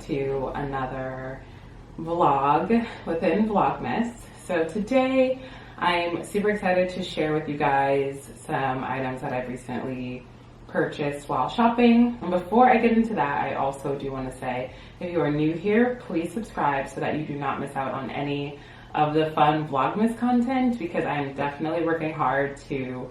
to another vlog within Vlogmas. So today I'm super excited to share with you guys some items that I've recently purchased while shopping. And before I get into that, I also do want to say, if you are new here, please subscribe so that you do not miss out on any of the fun Vlogmas content, because I'm definitely working hard to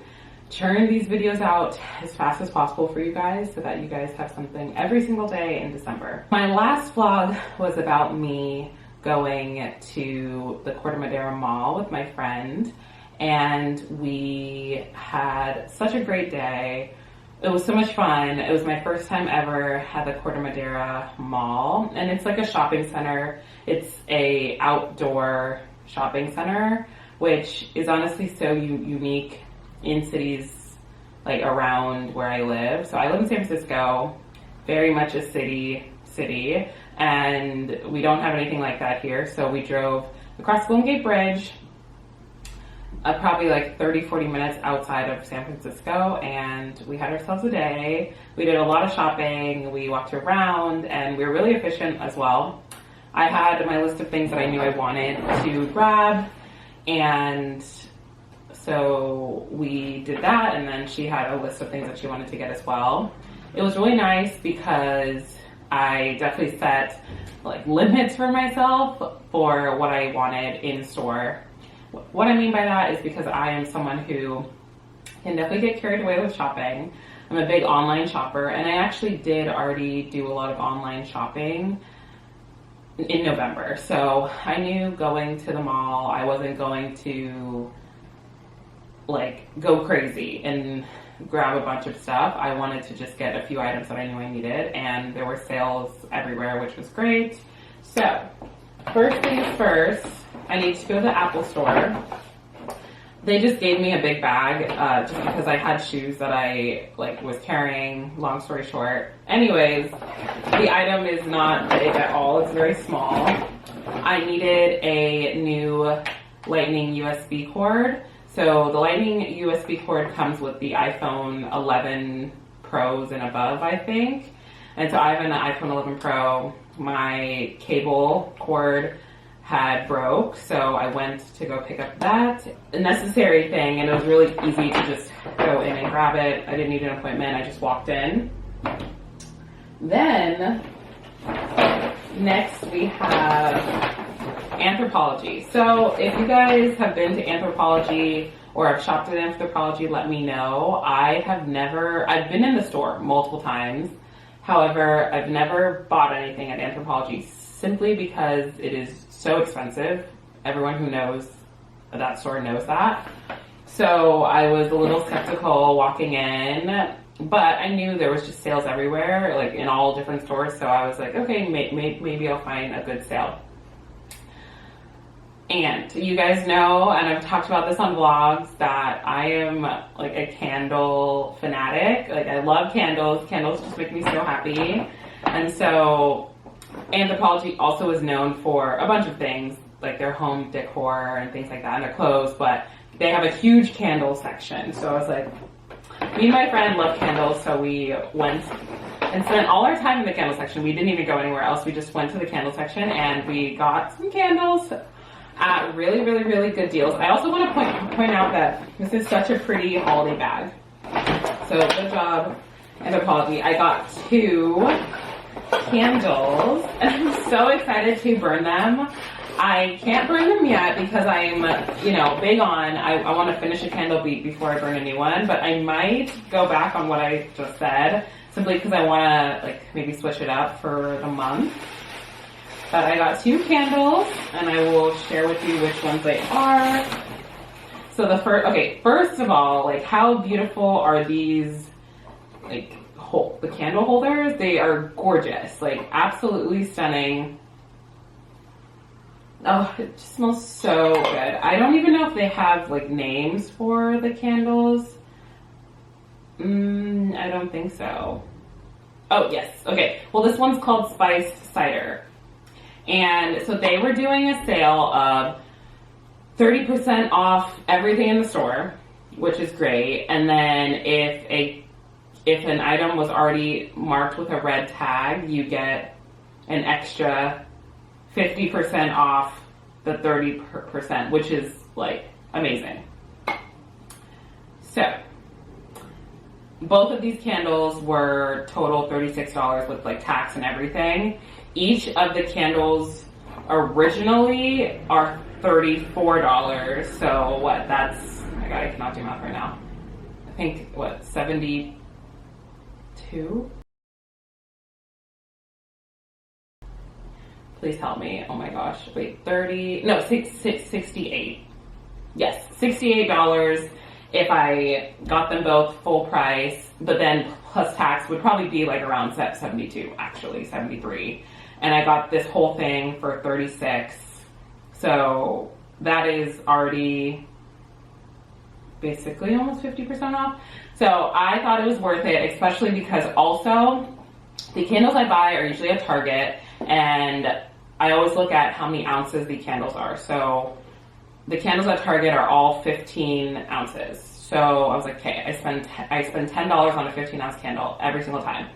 churn these videos out as fast as possible for you guys so that you guys have something every single day in December. My last vlog was about me going to the Corte Madera Mall with my friend, and we had such a great day. It was so much fun. It was my first time ever at the Corte Madera Mall, and it's like a shopping center. It's a outdoor shopping center, which is honestly so unique in cities like around where I live. So I live in San Francisco, very much a city, and we don't have anything like that here. So we drove across the Golden Gate Bridge, probably like 30-40 minutes outside of San Francisco, and we had ourselves a day. We did a lot of shopping, we walked around, and we were really efficient as well. I had my list of things that I knew I wanted to grab, and so we did that, and then she had a list of things that she wanted to get as well. It was really nice because I definitely set like limits for myself for what I wanted in store. What I mean by that is because I am someone who can definitely get carried away with shopping. I'm a big online shopper, and I actually did already do a lot of online shopping in November. So I knew going to the mall, I wasn't going to like go crazy and grab a bunch of stuff. I wanted to just get a few items that I knew I needed, and there were sales everywhere, which was great. So first things first, I need to go to the Apple store. They just gave me a big bag just because I had shoes that I was carrying, long story short. Anyways, the item is not big at all, it's very small. I needed a new Lightning USB cord. So the Lightning USB cord comes with the iPhone 11 Pros and above, I think. And so I have an iPhone 11 Pro. My cable cord had broke, so I went to go pick up that necessary thing, and it was really easy to just go in and grab it. I didn't need an appointment, I just walked in. Then, next we have Anthropologie. So if you guys have been to Anthropologie or have shopped at Anthropologie, let me know. I've been in the store multiple times. However, I've never bought anything at Anthropologie simply because it is so expensive. Everyone who knows that store knows that. So I was a little skeptical walking in, but I knew there was just sales everywhere, like in all different stores. So I was like, okay, maybe I'll find a good sale. And you guys know, and I've talked about this on vlogs, that I am like a candle fanatic. Like I love candles. Candles just make me so happy. And so Anthropologie also is known for a bunch of things, like their home decor and things like that, and their clothes, but they have a huge candle section. So I was like, me and my friend love candles, so we went and spent all our time in the candle section. We didn't even go anywhere else. We just went to the candle section and we got some candles at really good deals. I also want to point out that this is such a pretty holiday bag. So good job, Anthropologie. I got 2 candles, and I'm so excited to burn them. I can't burn them yet because I'm, big on, I want to finish a candle beat before I burn a new one, but I might go back on what I just said, simply because I want to, maybe switch it up for the month. But I got 2 candles, and I will share with you which ones they are. So first of all, how beautiful are these, the candle holders? They are gorgeous, absolutely stunning. Oh, it just smells so good. I don't even know if they have names for the candles. I don't think so. Oh, yes. Okay. Well, this one's called Spiced Cider. And so they were doing a sale of 30% off everything in the store, which is great. And then if an item was already marked with a red tag, you get an extra 50% off the 30%, which is like amazing. So both of these candles were total $36 with like tax and everything. Each of the candles originally are $34. So what, that's, oh my God, I cannot do math right now. I think what, 72? Please help me. Oh my gosh. Wait, 68. Yes, $68 if I got them both full price, but then plus tax would probably be like around 72, actually 73. And I got this whole thing for 36. So that is already basically almost 50% off. So I thought it was worth it, especially because also the candles I buy are usually at Target, and I always look at how many ounces the candles are. So the candles at Target are all 15 ounces. So I was like, okay, I spend $10 on a 15-ounce candle every single time.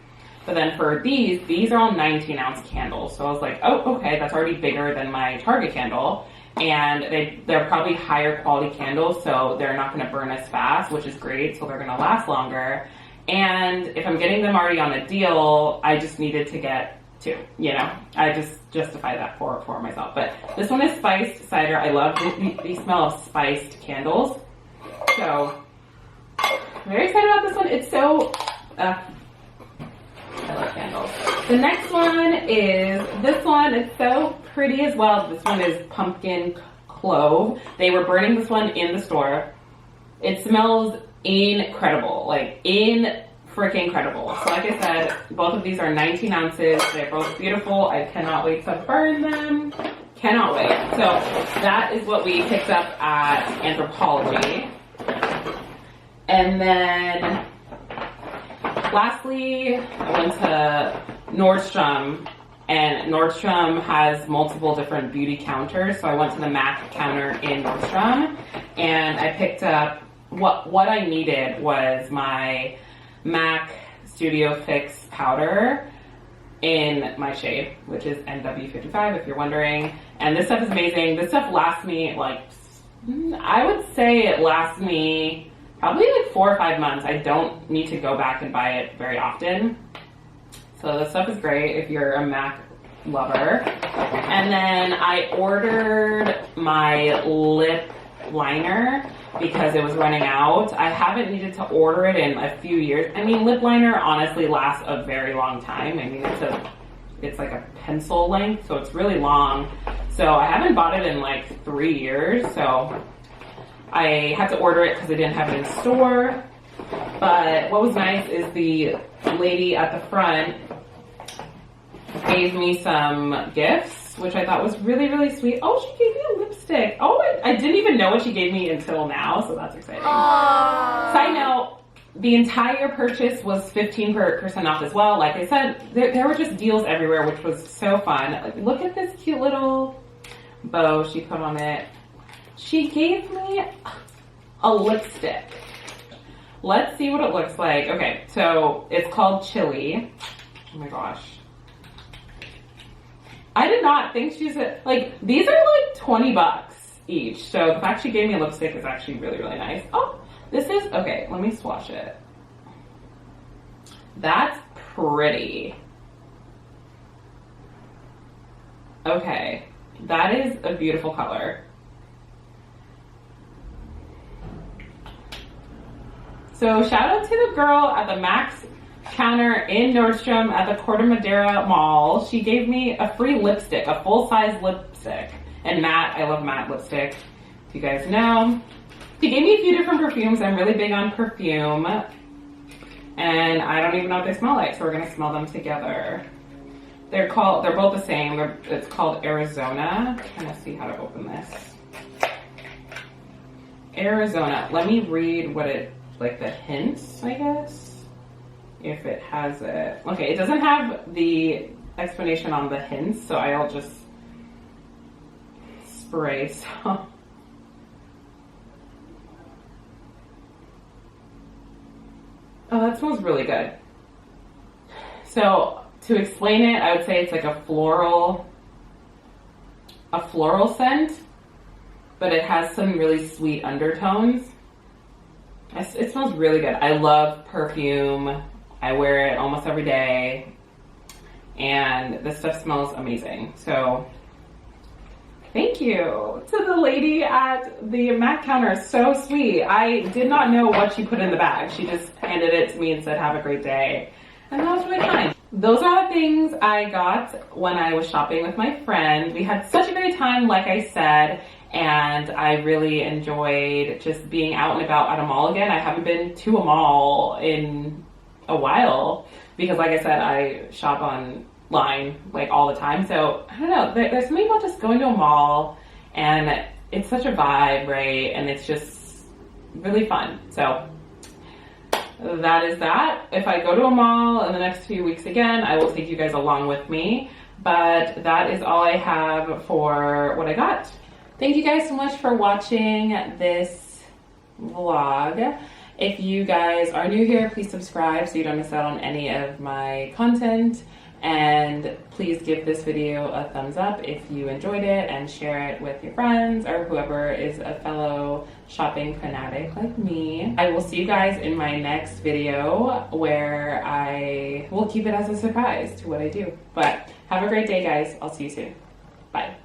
But then for these are all 19-ounce candles. So I was like, oh, okay, that's already bigger than my Target candle. And they're probably higher quality candles, so they're not gonna burn as fast, which is great, so they're gonna last longer. And if I'm getting them already on a deal, I just needed to get two, you know? I just justify that for myself. But this one is spiced cider. I love the smell of spiced candles. So, I'm very excited about this one. It's so, I love candles. The next one is this one. It's so pretty as well. This one is pumpkin clove. They were burning this one in the store. It smells incredible, like freaking incredible. So like I said, both of these are 19 ounces. They're both beautiful. I cannot wait to burn them. Cannot wait. So that is what we picked up at Anthropologie. And then lastly, I went to Nordstrom, and Nordstrom has multiple different beauty counters. So I went to the MAC counter in Nordstrom, and I picked up what I needed was my MAC Studio Fix powder in my shade, which is NW55 if you're wondering. And this stuff is amazing. This stuff lasts me like, I would say it lasts me probably like 4 or 5 months. I don't need to go back and buy it very often. So this stuff is great if you're a MAC lover. And then I ordered my lip liner because it was running out. I haven't needed to order it in a few years. I mean, lip liner honestly lasts a very long time. I mean, it's like a pencil length, so it's really long. So I haven't bought it in like 3 years. So I had to order it because I didn't have it in store. But what was nice is the lady at the front gave me some gifts, which I thought was really, really sweet. Oh, she gave me a lipstick. Oh, I didn't even know what she gave me until now, so that's exciting. Aww. Side note, the entire purchase was 15% off as well. Like I said, there were just deals everywhere, which was so fun. Like, look at this cute little bow she put on it. She gave me a lipstick. Let's see what it looks like. Okay, so it's called Chili. Oh my gosh. I did not think she's like, these are like 20 bucks each. So the fact she gave me a lipstick is actually really, really nice. Oh, this is, okay, let me swatch it. That's pretty. Okay, that is a beautiful color. So shout out to the girl at the Max counter in Nordstrom at the Corte Madera Mall. She gave me a free lipstick, a full-size lipstick. And matte, I love matte lipstick, if you guys know. She gave me a few different perfumes. I'm really big on perfume. And I don't even know what they smell like, so we're gonna smell them together. They're both the same. It's called Arizona. I'm trying to see how to open this. Arizona. Let me read what it, like the hints, I guess. If it has it. Okay, it doesn't have the explanation on the hints, so I'll just spray some. Oh, that smells really good. So to explain it, I would say it's like a floral scent, but it has some really sweet undertones. It smells really good. I love perfume. I wear it almost every day, and this stuff smells amazing. So thank you to the lady at the MAC counter. So sweet. I did not know what she put in the bag. She just handed it to me and said, have a great day. And that was really kind. Those are the things I got when I was shopping with my friend. We had such a great time, like I said, and I really enjoyed just being out and about at a mall again. I haven't been to a mall in a while because, like I said, I shop online like all the time. So I don't know, there's something about just going to a mall, and it's such a vibe, right? And it's just really fun. So that is that. If I go to a mall in the next few weeks again, I will take you guys along with me. But that is all I have for what I got. Thank you guys so much for watching this vlog. If you guys are new here, please subscribe so you don't miss out on any of my content. And please give this video a thumbs up if you enjoyed it, and share it with your friends or whoever is a fellow shopping fanatic like me. I will see you guys in my next video, where I will keep it as a surprise to what I do. But have a great day, guys. I'll see you soon. Bye.